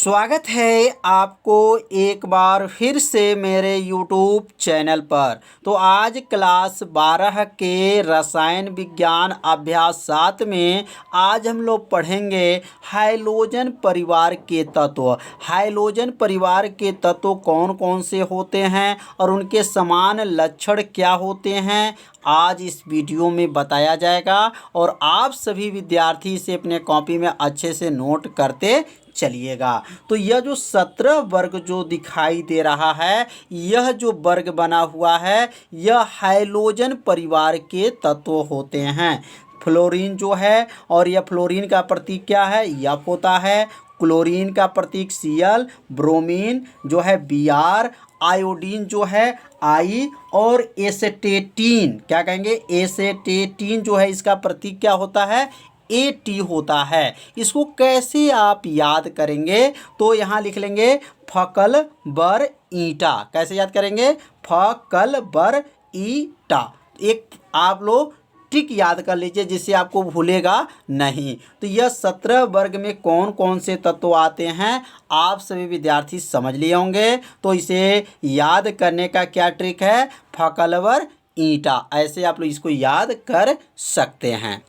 स्वागत है आपको एक बार फिर से मेरे YouTube चैनल पर। तो आज क्लास 12 के रसायन विज्ञान अभ्यास 7 में आज हम लोग पढ़ेंगे हाइलोजन परिवार के तत्व। हाइलोजन परिवार के तत्व कौन कौन से होते हैं और उनके समान लक्षण क्या होते हैं, आज इस वीडियो में बताया जाएगा। और आप सभी विद्यार्थी इसे अपने कॉपी में अच्छे से नोट करते चलिएगा। तो यह जो 17 वर्ग जो दिखाई दे रहा है, यह जो वर्ग बना हुआ है, यह हाइलोजन परिवार के तत्व होते हैं। फ्लोरीन जो है, और यह फ्लोरीन का प्रतीक क्या है, F होता है। क्लोरीन का प्रतीक Cl, ब्रोमीन जो है Br, आयोडीन जो है I, और एसेटेटीन क्या कहेंगे, एसेटेटीन जो है इसका प्रतीक क्या होता है, AT होता है। इसको कैसे आप याद करेंगे, तो यहाँ लिख लेंगे फकल बर ईटा। कैसे याद करेंगे, फकल बर ईटा। एक आप लोग ट्रिक याद कर लीजिए जिससे आपको भूलेगा नहीं। तो यह 17 वर्ग में कौन कौन से तत्व आते हैं आप सभी विद्यार्थी समझ लिए होंगे। तो इसे याद करने का क्या ट्रिक है, फकलवर ईंटा, ऐसे आप लोग इसको याद कर सकते हैं।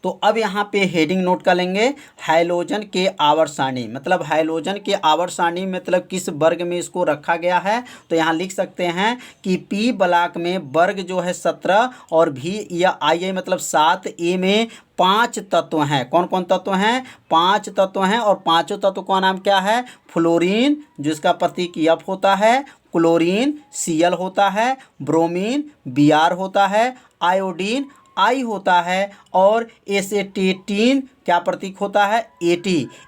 तो अब यहाँ पे हेडिंग नोट कर लेंगे, हाइलोजन के आवर्त सारणी। मतलब हाइलोजन के आवर्त सारणी मतलब किस वर्ग में इसको रखा गया है। तो यहाँ लिख सकते हैं कि पी ब्लॉक में वर्ग जो है 17 और भी या आई मतलब 7 में 5 तत्व हैं। कौन कौन तत्व हैं, 5 तत्व हैं। और पांचों तत्व का नाम क्या है, फ्लोरीन जिसका प्रतीक F होता है, क्लोरीन Cl होता है, ब्रोमीन Br होता है, आयोडीन I होता है, और एसेटेटीन क्या प्रतीक होता है, AT।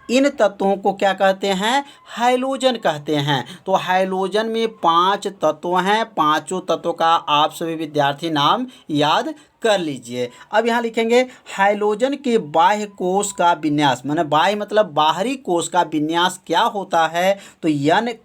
इन तत्वों को क्या कहते हैं, हाइलोजन कहते हैं। तो हाइलोजन में 5 तत्व हैं, पांचों तत्वों का आप सभी विद्यार्थी नाम याद कर लीजिए। अब यहाँ लिखेंगे हाइलोजन के बाह्य कोश का विन्यास, माने बाह्य मतलब बाहरी कोश का विन्यास क्या होता है। तो N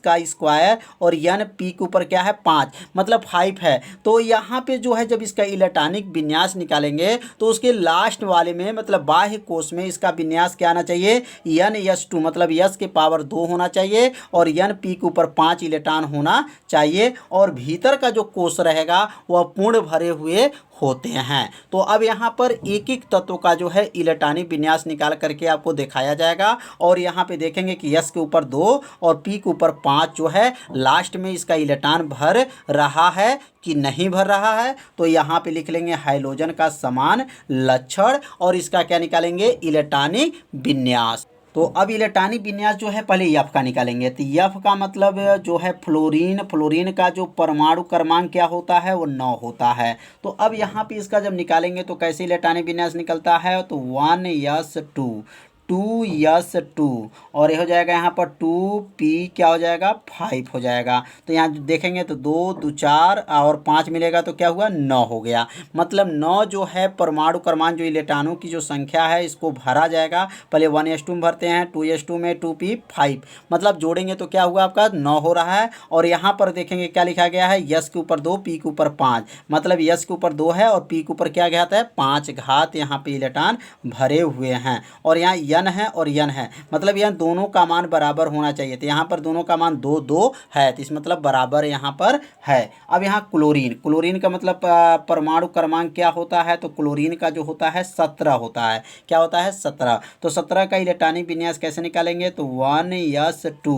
का स्क्वायर और N P के ऊपर क्या है 5 मतलब 5 है। तो यहाँ पे जो है जब इसका इलेक्ट्रॉनिक विन्यास निकालेंगे तो उसके लास्ट वाले में मतलब बाह्य कोश में इसका विन्यास क्या आना चाहिए, NS2 मतलब S के पावर 2 होना चाहिए और N P के ऊपर 5 इलेक्ट्रॉन होना चाहिए। और भीतर का जो कोश रहेगा वह पूर्ण भरे हुए होते हैं। तो अब यहाँ पर एक एक तत्व का जो है इलेक्ट्रॉनिक विन्यास निकाल करके आपको दिखाया जाएगा। और यहाँ पे देखेंगे कि S के ऊपर 2 और P के ऊपर 5 जो है लास्ट में इसका इलेक्ट्रॉन भर रहा है कि नहीं भर रहा है। तो यहाँ पे लिख लेंगे हाइलोजन का समान लक्षण और इसका क्या निकालेंगे, इलेक्ट्रॉनिक विन्यास। तो अब इलेक्ट्रॉनिक विन्यास जो है पहले F का निकालेंगे। तो F का मतलब जो है फ्लोरीन, फ्लोरीन का जो परमाणु क्रमांक क्या होता है वो 9 होता है। तो अब यहाँ पे इसका जब निकालेंगे तो कैसे इलेक्ट्रॉनिक विन्यास निकलता है, तो 1s2 2s2 और ये हो जाएगा यहाँ पर 2p क्या हो जाएगा 5 हो जाएगा। तो यहाँ देखेंगे तो 2 2 4 और 5 मिलेगा तो क्या हुआ 9 हो गया। मतलब 9 जो है परमाणु क्रमांक जो इलेक्ट्रॉनों की जो संख्या है इसको भरा जाएगा। पहले 1s2 में भरते हैं, 2s2 में 2p 5 मतलब जोड़ेंगे तो क्या हुआ आपका 9 हो रहा है। और यहाँ पर देखेंगे क्या लिखा गया है, S के ऊपर 2 P के ऊपर 5 मतलब S के ऊपर 2 है और P के ऊपर क्या घात है 5 घात यहाँ पे इलेक्ट्रॉन भरे हुए हैं। और यहाँ N है और N है मतलब यह दोनों का मान बराबर होना चाहिए। तो यहाँ पर दोनों का मान 2 2 है, तो इस मतलब बराबर यहाँ पर है। अब यहाँ क्लोरीन, क्लोरीन का मतलब परमाणु क्रमांक क्या होता है, तो क्लोरीन का जो होता है 17 होता है। क्या होता है 17। तो 17 का इलेक्ट्रॉनिक विन्यास कैसे निकालेंगे, तो 1s2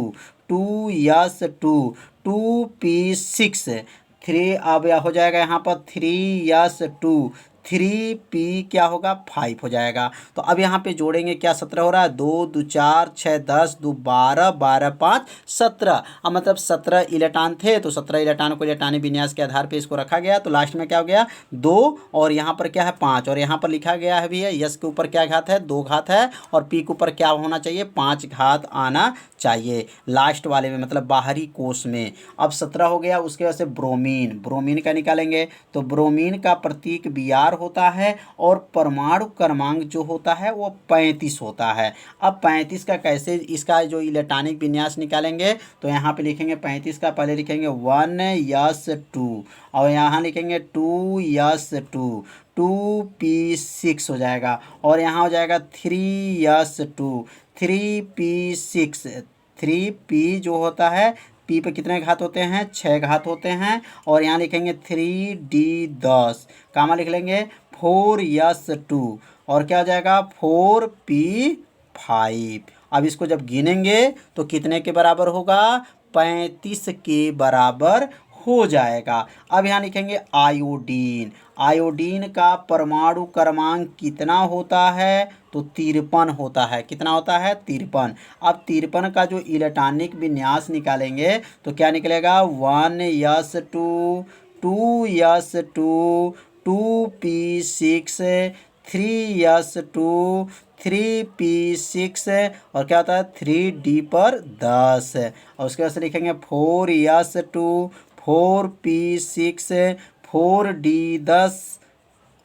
2s2 2p6 3 अब हो जाएगा यहाँ पर 3s2 3p क्या होगा 5 हो जाएगा। तो अब यहाँ पे जोड़ेंगे क्या 17 हो रहा है, 2 2 4 6 10 2 12 12 5 17। अब मतलब 17 इलेक्ट्रॉन थे तो 17 इलेक्ट्रॉन को इलेक्ट्रॉनिक विन्यास के आधार पे इसको रखा गया। तो लास्ट में क्या हो गया 2 और यहाँ पर क्या है 5 और यहाँ पर लिखा गया है भी है S के ऊपर क्या घात है 2 घात है और P के ऊपर क्या होना चाहिए 5 घात आना चाहिए लास्ट वाले में मतलब बाहरी कोश में। अब 17 हो गया। उसके बाद से ब्रोमीन, ब्रोमीन का निकालेंगे तो ब्रोमीन का प्रतीक Br होता है और परमाणु क्रमांक जो होता है वो 35 होता है। अब 35 का कैसे इसका जो इलेक्ट्रॉनिक विन्यास निकालेंगे, तो यहाँ पे लिखेंगे 35 का पहले लिखेंगे 1s2 और यहाँ लिखेंगे 2s2, 2p6 हो जाएगा और यहाँ हो जाएगा 3s2, 3p6, 3p जो होता है पी पे कितने घात होते हैं, 6 घात होते हैं और यहाँ लिखेंगे 3d10, कामा लिख लेंगे 4s2 और क्या हो जाएगा 4p5। अब इसको जब गिनेंगे तो कितने के बराबर होगा, 35 के बराबर हो जाएगा। अब यहाँ लिखेंगे आयोडीन, आयोडीन का परमाणु क्रमांक कितना होता है, तो 53 होता है। कितना होता है, 53। अब 53 का जो इलेक्ट्रॉनिक विन्यास निकालेंगे तो क्या निकलेगा, 1s2, 2s2, 2p6, 3s2, 3p6 और क्या होता है 3d10 और उसके बाद से लिखेंगे 4s2, 4p6, 4d10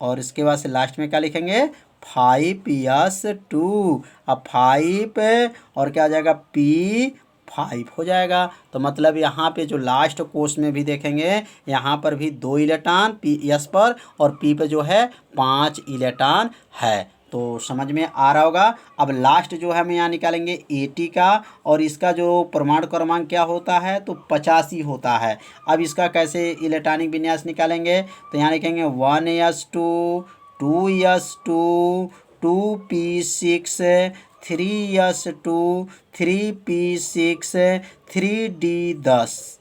और इसके बाद से लास्ट में क्या लिखेंगे 5s2। अब 5 और क्या आ जाएगा p5 हो जाएगा। तो मतलब यहाँ पे जो लास्ट कोर्स में भी देखेंगे यहाँ पर भी 2 इलेक्ट्रॉन s पर और p पे जो है 5 इलेक्ट्रॉन है। तो समझ में आ रहा होगा। अब लास्ट जो है हम यहाँ निकालेंगे 80 का और इसका जो परमाणु क्रमांक क्या होता है, तो 85 होता है। अब इसका कैसे इलेक्ट्रॉनिक विन्यास निकालेंगे, तो यहाँ लिखेंगे 1s2, 2s2, 2p6, 3s2, 3p6, 3d10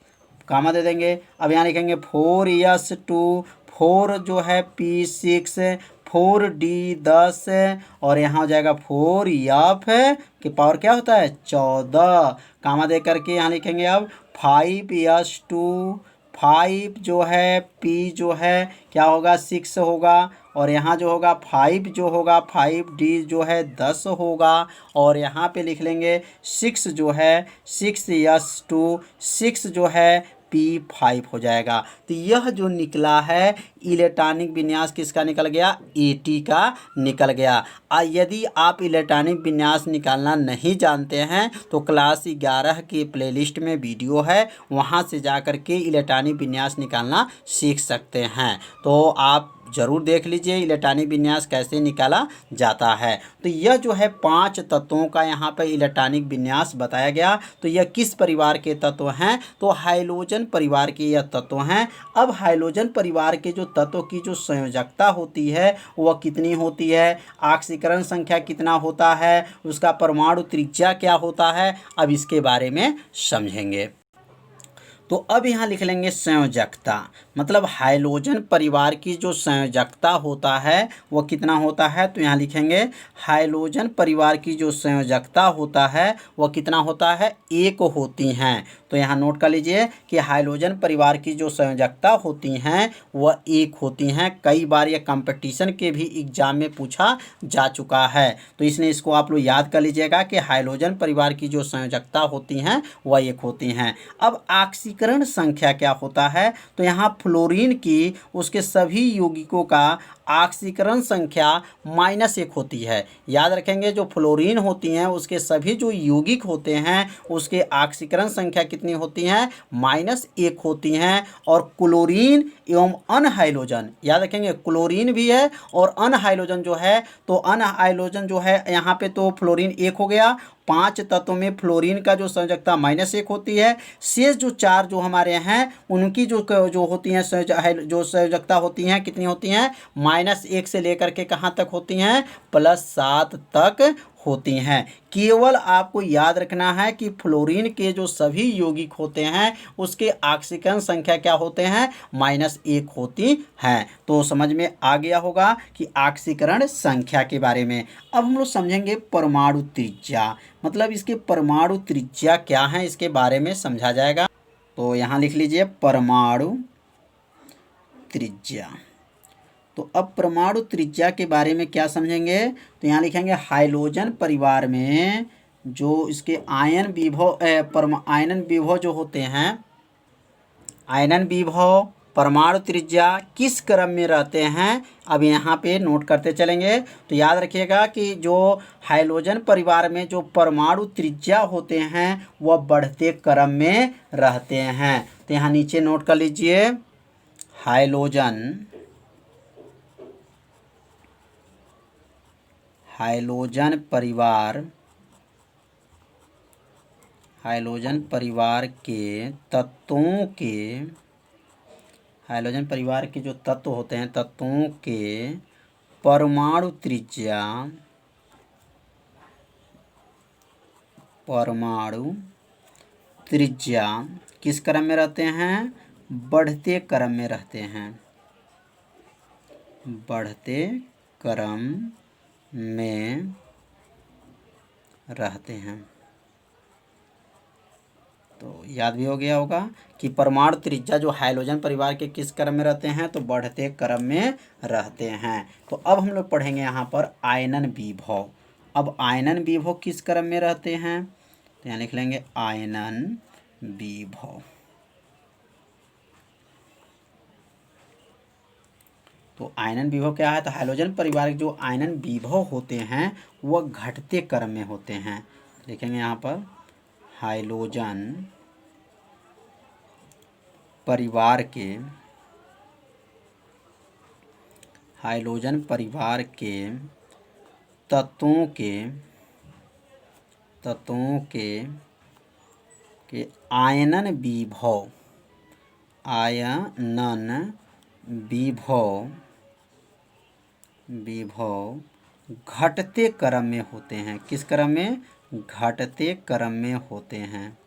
कामा दे देंगे। अब यहाँ लिखेंगे 4s2, 4 जो है p6, 4d10 और यहाँ हो जाएगा 4f के पावर क्या होता है 14, कामा दे करके यहाँ लिखेंगे अब 5s2, 5 जो है p जो है क्या होगा 6 होगा और यहाँ जो होगा 5 जो होगा 5d जो है 10 होगा और यहाँ पे लिख लेंगे 6 जो है 6s2, 6 जो है p5 हो जाएगा। तो यह जो निकला है इलेक्ट्रॉनिक विन्यास किसका निकल गया, 80 का निकल गया। यदि आप इलेक्ट्रॉनिक विन्यास निकालना नहीं जानते हैं तो क्लास 11 के प्लेलिस्ट में वीडियो है, वहां से जाकर के इलेक्ट्रॉनिक विन्यास निकालना सीख सकते हैं। तो आप ज़रूर देख लीजिए इलेक्ट्रॉनिक विन्यास कैसे निकाला जाता है। तो यह जो है 5 तत्वों का यहाँ पर इलेक्ट्रॉनिक विन्यास बताया गया। तो यह किस परिवार के तत्व हैं, तो हाइड्रोजन परिवार के यह तत्व हैं। अब हाइड्रोजन परिवार के जो तत्व की जो संयोजकता होती है वह कितनी होती है, ऑक्सीकरण संख्या कितना होता है, उसका परमाणु त्रिज्या क्या होता है, अब इसके बारे में समझेंगे। तो अब यहाँ लिख लेंगे संयोजकता, मतलब हाइड्रोजन परिवार की जो संयोजकता होता है वो कितना होता है, तो यहाँ लिखेंगे हाइड्रोजन परिवार की जो संयोजकता होता है वह कितना होता है, 1 होती हैं। तो यहाँ नोट कर लीजिए कि हाइड्रोजन परिवार की जो संयोजकता होती हैं वह 1 होती हैं। कई बार यह कंपटीशन के भी एग्जाम में पूछा जा चुका है, तो इसलिए इसको आप लोग याद कर लीजिएगा कि हाइड्रोजन परिवार की जो संयोजकता होती हैं वह 1 होती हैं। अब ऑक्सीकरण संख्या क्या होता है, तो यहाँ फ्लोरीन की उसके सभी यौगिकों का ऑक्सीकरण संख्या -1 होती है। याद रखेंगे जो फ्लोरीन होती हैं उसके सभी जो यौगिक होते हैं उसके ऑक्सीकरण संख्या कितनी होती हैं, -1 होती हैं। और क्लोरीन एवं अनहाइड्रोजन, याद रखेंगे क्लोरीन भी है और अनहाइड्रोजन जो है, तो अनहाइड्रोजन जो है यहाँ पे तो फ्लोरीन 1 हो गया। 5 तत्वों में फ्लोरीन का जो संयोजकता -1 होती है। शेष जो 4 जो हमारे हैं उनकी जो होती हैं जो संयोजकता होती हैं कितनी होती हैं, -1 से लेकर के कहाँ तक होती हैं, +7 तक होती हैं। केवल आपको याद रखना है कि फ्लोरीन के जो सभी यौगिक होते हैं उसके ऑक्सीकरण संख्या क्या होते हैं, -1 होती हैं। तो समझ में आ गया होगा कि ऑक्सीकरण संख्या के बारे में। अब हम लोग समझेंगे परमाणु त्रिज्या, मतलब इसके परमाणु त्रिज्या क्या है इसके बारे में समझा जाएगा। तो यहाँ लिख लीजिए परमाणु त्रिज्या। तो अब परमाणु त्रिज्या के बारे में क्या समझेंगे, तो यहाँ लिखेंगे हाइड्रोजन परिवार में जो इसके आयन विभव जो होते हैं, आयनन विभव परमाणु त्रिज्या किस क्रम में रहते हैं, अब यहाँ पे नोट करते चलेंगे। तो याद रखिएगा कि जो हाइड्रोजन परिवार में जो परमाणु त्रिज्या होते हैं वह बढ़ते क्रम में रहते हैं। तो यहाँ नीचे नोट कर लीजिए, हाइड्रोजन परिवार के तत्वों के हाइड्रोजन परिवार के जो तत्व होते हैं, तत्वों के परमाणु त्रिज्या किस क्रम में रहते हैं? बढ़ते क्रम में रहते हैं। बढ़ते क्रम में रहते हैं। तो याद भी हो गया होगा कि परमाणु त्रिज्या जो हाइड्रोजन परिवार के किस क्रम में रहते हैं? तो बढ़ते क्रम में रहते हैं। तो अब हम लोग पढ़ेंगे यहाँ पर आयनन विभव। अब आयनन विभव किस क्रम में रहते हैं? तो यहाँ लिख लेंगे आयनन विभव। तो आयनन विभव क्या है? तो हाइड्रोजन परिवार के जो आयनन विभव होते हैं वह घटते क्रम में होते हैं। देखेंगे यहाँ पर हाइड्रोजन परिवार के तत्वों के आयनन विभव घटते क्रम में होते हैं। किस क्रम में? घटते क्रम में होते हैं।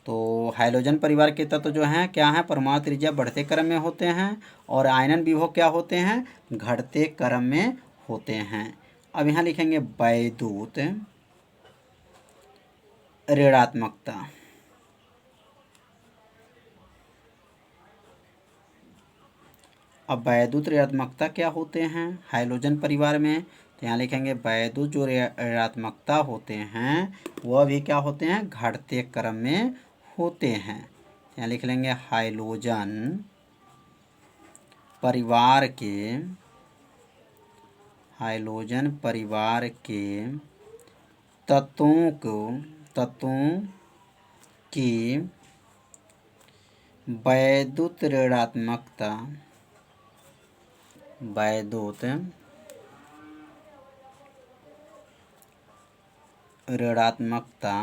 तो हाइड्रोजन परिवार के तत्व जो हैं क्या हैं? परमाणु त्रिज्या बढ़ते क्रम में होते हैं और आयनन विभव क्या होते हैं? घटते क्रम में होते हैं। अब यहाँ लिखेंगे वैद्युत ऋणात्मकता। अब वैद्युत ऋणात्मकता क्या होते हैं हाइड्रोजन परिवार में? तो यहाँ लिखेंगे वैद्युत जो ऋणात्मकता होते हैं वह भी क्या होते हैं? घटते क्रम में होते हैं। यहाँ लिख लेंगे हाइड्रोजन परिवार के तत्वों की वैद्युत ऋणात्मकता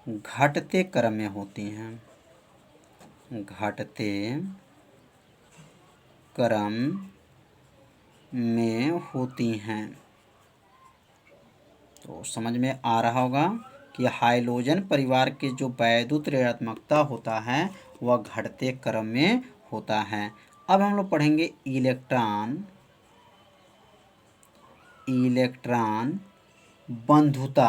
घटते क्रम में होती हैं। घटते क्रम में होती हैं। तो समझ में आ रहा होगा कि हाइड्रोजन परिवार के जो वैद्युत ऋणात्मकता होता है वह घटते क्रम में होता है। अब हम लोग पढ़ेंगे इलेक्ट्रॉन बंधुता।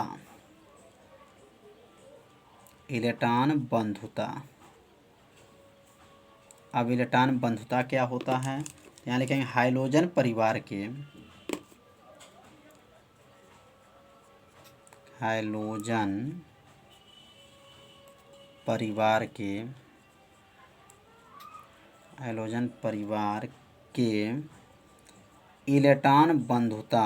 अब इलेक्ट्रॉन बंधुता क्या होता है? यहाँ लिखेंगे हाइड्रोजन परिवार के इलेक्ट्रॉन बंधुता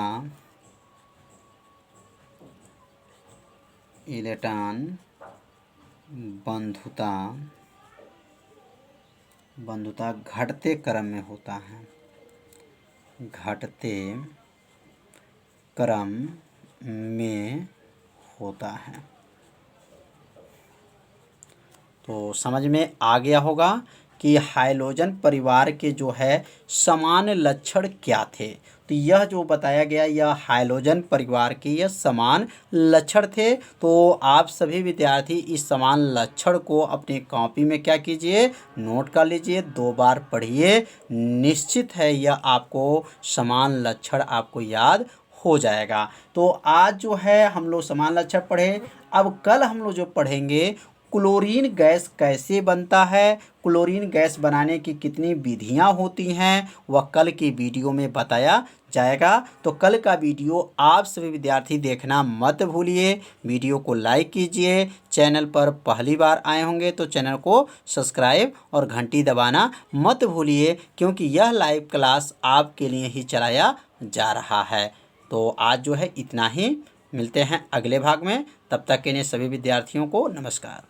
घटते क्रम में होता है। घटते क्रम में होता है। तो समझ में आ गया होगा कि हाइड्रोजन परिवार के जो है समान लक्षण क्या थे। तो यह जो बताया गया यह हाइड्रोजन परिवार के यह समान लक्षण थे। तो आप सभी विद्यार्थी इस समान लक्षण को अपने कॉपी में क्या कीजिए? नोट कर लीजिए, 2 बार पढ़िए। निश्चित है यह आपको समान लक्षण आपको याद हो जाएगा। तो आज जो है हम लोग समान लक्षण पढ़े। अब कल हम लोग जो पढ़ेंगे क्लोरीन गैस कैसे बनता है, क्लोरीन गैस बनाने की कितनी विधियां होती हैं, वह कल की वीडियो में बताया जाएगा। तो कल का वीडियो आप सभी विद्यार्थी देखना मत भूलिए। वीडियो को लाइक कीजिए, चैनल पर पहली बार आए होंगे तो चैनल को सब्सक्राइब और घंटी दबाना मत भूलिए, क्योंकि यह लाइव क्लास आपके लिए ही चलाया जा रहा है। तो आज जो है इतना ही, मिलते हैं अगले भाग में। तब तक के लिए सभी विद्यार्थियों को नमस्कार।